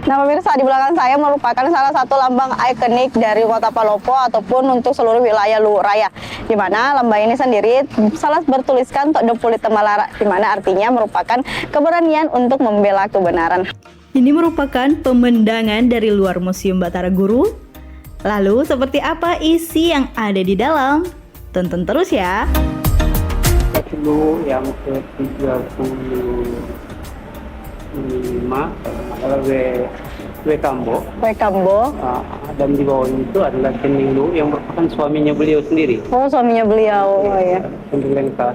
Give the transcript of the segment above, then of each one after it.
Nah pemirsa, di belakang saya merupakan salah satu lambang ikonik dari Kota Palopo ataupun untuk seluruh wilayah Luwu Raya. Di mana lambang ini sendiri salah bertuliskan Tok Depuli Temalara, di mana artinya merupakan keberanian untuk membela kebenaran. Ini merupakan pemandangan dari luar Museum Batara Guru. Lalu seperti apa isi yang ada di dalam? Tonton terus ya. Dulu yang ke-35 adalah W Kambo. W Kambo. Dan di bawah itu adalah Kening Lu yang merupakan suaminya beliau sendiri. Oh, suaminya beliau. Oh ya. Lengkap.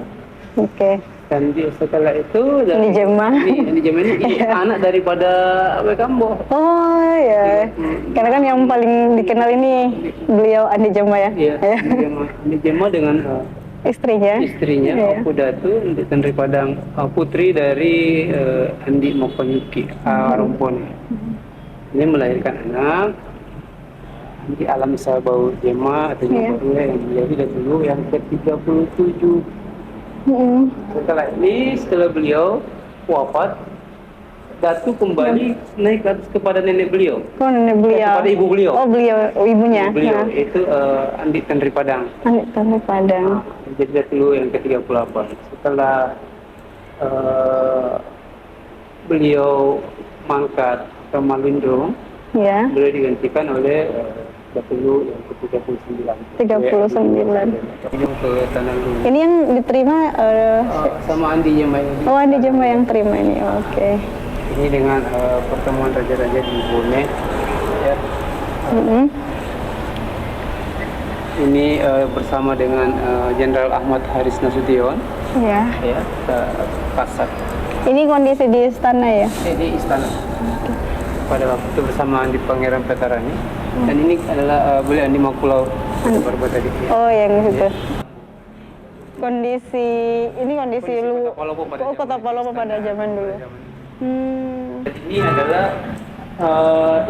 Oke. Dan setelah itu Di Jemah. Di Jemah ini anak daripada W Kambo. Oh ya. Karena kan yang paling dikenal ini beliau Andi Jemah ya. Iya. Andi Jemah dengan istrinya Oku Datu daripada putri dari Andi Mokonyuki Rompone. Ini melahirkan anak di alam Sabau Jema atau Jemah yang menjadi dulu yang ke-37. Setelah beliau wafat, Datu kembali naik kepada nenek beliau. Oh, nenek beliau. Kepada ibu beliau. Oh, ibunya. Beliau itu Andi Tandri Padang. Andi Tandri Padang. Jadi dulu yang ke-38. Setelah beliau mangkat ke Malindung, beliau digantikan oleh Datu yang ke-39. 39. Ke Tanah Lu. Ini yang diterima sama Andi Jemah. Oh, Andi Jemah yang terima ini. Oke. Ini dengan pertemuan raja-raja di Bone. Ya. Ini bersama dengan Jenderal Ahmad Haris Nasution. Ya. Kasat. Ini kondisi di istana ya? Di istana. Pada waktu itu bersamaan di Pangeran Petarani. Dan ini adalah beliau Andi Makulau Barbata tadi. Oh, yang itu. Kondisi Luwu Kota Palopo pada zaman dulu. Ini adalah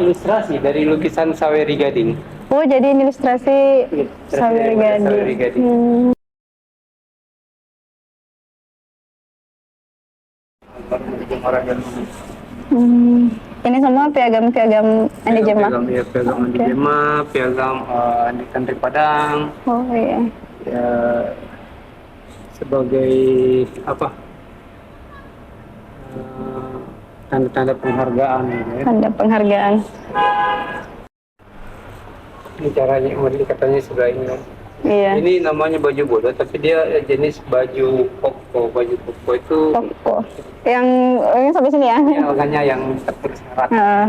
ilustrasi dari lukisan Saweri Gading. Oh, jadi ini ilustrasi Saweri Gading. Ini semua piagam-piagam Andi Jemah. Piagam Andi Jemah, piagam Andi Tandri Padang. Oh iya. Ya, sebagai apa? Tanda-tanda penghargaan. Tanda penghargaan. Ini caranya, model katanya sebelah ini. Iya. Ini namanya baju bodoh, tapi dia jenis baju koko. Baju koko itu. Koko. Yang sampai sini ya? Ya, makanya yang tertulis erat. Ya.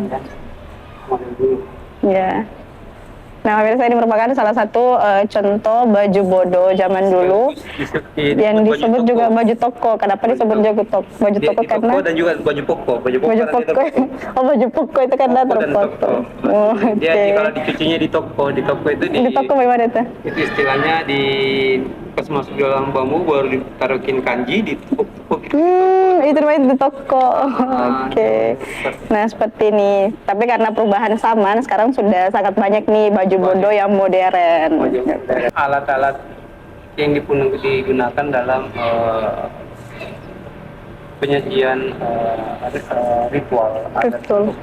Model dulu. Ya. Nah, pemirsa, ini merupakan salah satu contoh baju bodoh zaman dulu yang disebut juga baju toko. Kenapa disebut baju toko? Karena toko dan juga baju poko. Baju poko. Oh, baju poko itu karena terpotong. Oh, dia kalau dicucinya di toko itu di toko bagaimana itu? Itu istilahnya pas masuk dalam bambu baru ditaruhin kanji di toko. Itu namanya di toko. Oke. Nah, seperti ini. Tapi karena perubahan zaman, sekarang sudah sangat banyak nih baju bodoh yang modern. Alat-alat yang digunakan dalam penyajian ritual. Betul.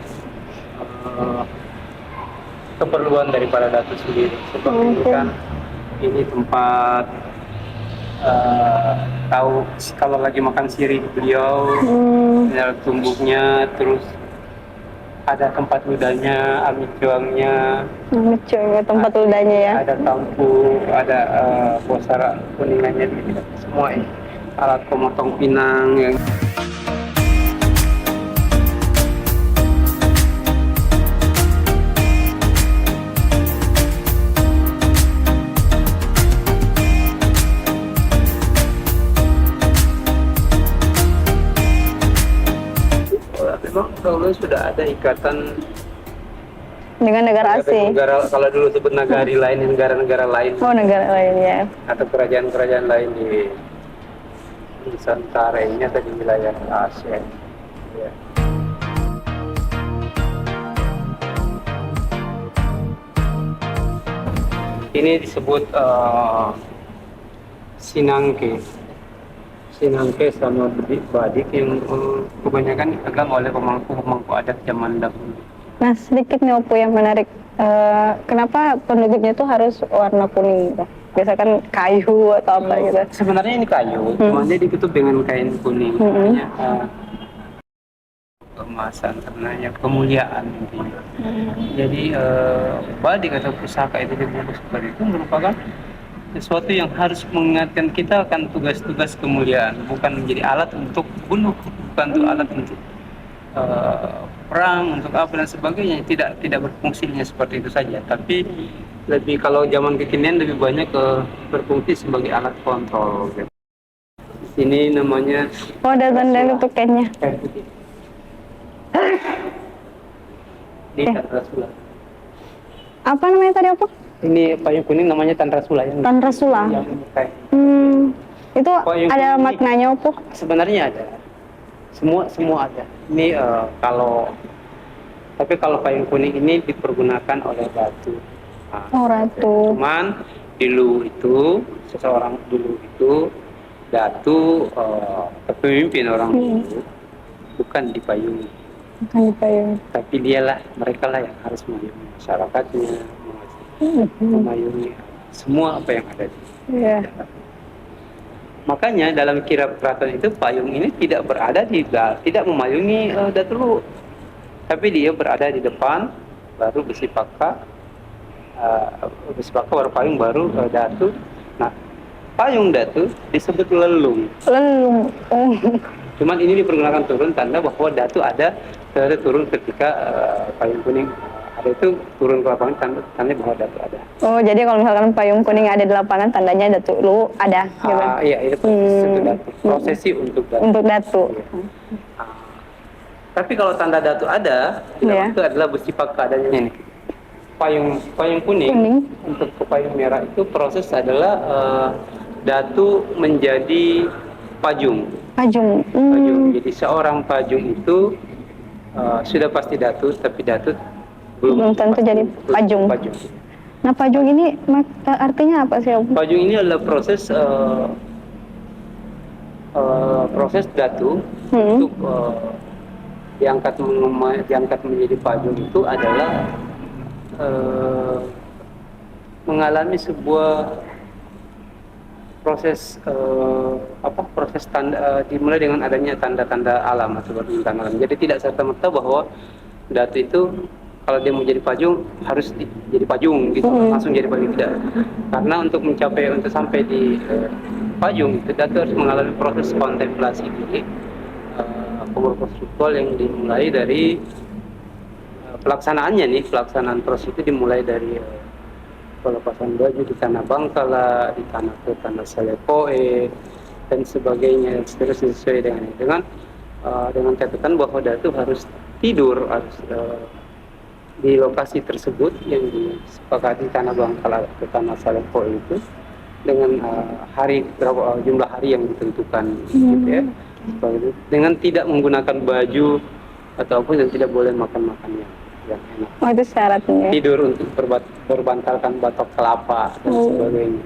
Keperluan daripada Datu sendiri. Seperti kan ini tempat tahu kalau lagi makan sirih beliau, tumbuknya, terus ada tempat ludahnya, amicuangnya, tempat ludahnya ya. Ada tampu, ada bosara kuningannya, semua ini. Alat pemotong pinang yang memang dahulu sudah ada ikatan dengan negara asing. Kalau dulu sebut negara lain, negara-negara lain. Oh, negara lain ya. Atau kerajaan-kerajaan lain di Nusantara ini atau di wilayah Asia. Ya. Ini disebut Sinangke. Sinangke sama badik yang kebanyakan dipegang oleh pemangku-pemangku adat zaman dahulu. Nah, sedikit nih Opo yang menarik. Kenapa penutupnya tuh harus warna kuning gitu? Biasa kan kayu atau apa gitu. Sebenarnya ini kayu, cuma dia ditutup dengan kain kuning. Namanya kemasan, karena kemuliaan intinya. Jadi badik atau pusaka itu dibungkus seperti itu merupakan sesuatu yang harus mengingatkan kita akan tugas-tugas kemuliaan, bukan menjadi alat untuk bunuh, bukan untuk alat untuk perang, untuk apa dan sebagainya. Tidak berfungsinya seperti itu saja, tapi lebih kalau zaman kekinian lebih banyak berfungsi sebagai alat kontrol gitu. Ini namanya Dan untuk kainnya. kain putih. Ini Tandrasula. Apa namanya tadi Opo? Ini payung kuning namanya Tandrasula yang Tandrasula. kain. Itu Payung ada kuning maknanya Opo? Sebenarnya ada. Semua ada. Ini tapi kalau payung kuning ini dipergunakan oleh batu. Nah, Oh, ratu. cuman seseorang dulu itu datu pemimpin orang dulu bukan dipayungi, Bukan di payung. tapi mereka lah yang harus memayungi masyarakatnya, memayungi semua apa yang ada di Iya. Makanya dalam kirab keraton itu payung ini tidak tidak memayungi datu luhur, tapi dia berada di depan, baru besi paka baru payung, baru datu. Nah, payung datu disebut lelung. Lelung. Oh. Cuman ini dipergunakan turun, tanda bahwa datu ada turun ketika payung kuning ada, itu turun ke lapangan, tanda bahwa datu ada. Oh, jadi kalau misalkan payung kuning ada di lapangan, tandanya datu lu ada, gitu. Iya, itu proses datu. Prosesi untuk datu. Untuk datu. Ah. Tapi kalau tanda datu ada, itu adalah besi paka adanya ini. Payung kuning untuk ke payung merah itu proses adalah datu menjadi pajung. Pajung. Jadi seorang pajung itu sudah pasti datu, tapi datu Belum tentu jadi pajung. Nah, pajung ini artinya apa sih, Om? Pajung ini adalah proses datu untuk diangkat menjadi pajung itu adalah mengalami sebuah proses dimulai dengan adanya tanda-tanda alam atau tanda alam. Jadi tidak serta-merta bahwa datu itu kalau dia mau jadi pajung harus jadi pajung gitu, langsung jadi pajung, tidak. Karena untuk sampai di pajung itu datu harus mengalami proses kontemplasi diri, proses ritual yang dimulai dari pelaksanaan proses itu dimulai dari pelepasan baju di tanah Bangkala, di tanah Salepoe dan sebagainya, seterusnya sesuai dengan catatan bahwa datu harus tidur di lokasi tersebut yang disepakati tanah Bangkala ke tanah Salepoe itu dengan jumlah hari yang ditentukan, gitu ya, dengan tidak menggunakan baju ataupun yang tidak boleh makan yang enak. Oh, itu syaratnya. Tidur untuk berbantalkan batok kelapa dan sebagainya.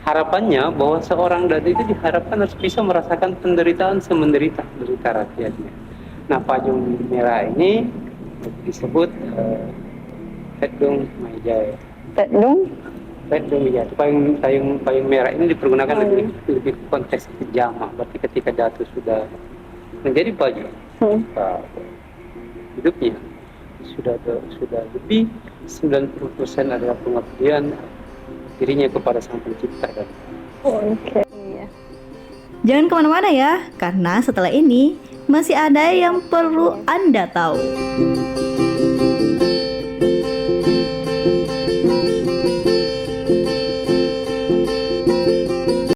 Harapannya bahwa seorang datu itu diharapkan harus bisa merasakan penderitaan semenderita rakyatnya. Nah, pajung merah ini disebut Tedung Maijaya. Tedung Ya, payung merah ini dipergunakan lebih konteks jamak. Berarti ketika datu sudah menjadi pajung, hidupnya sudah lebih 90% adalah pengabdian dirinya kepada Sang Pencipta. Oke. Jangan kemana-mana ya, karena setelah ini masih ada yang perlu Anda tahu.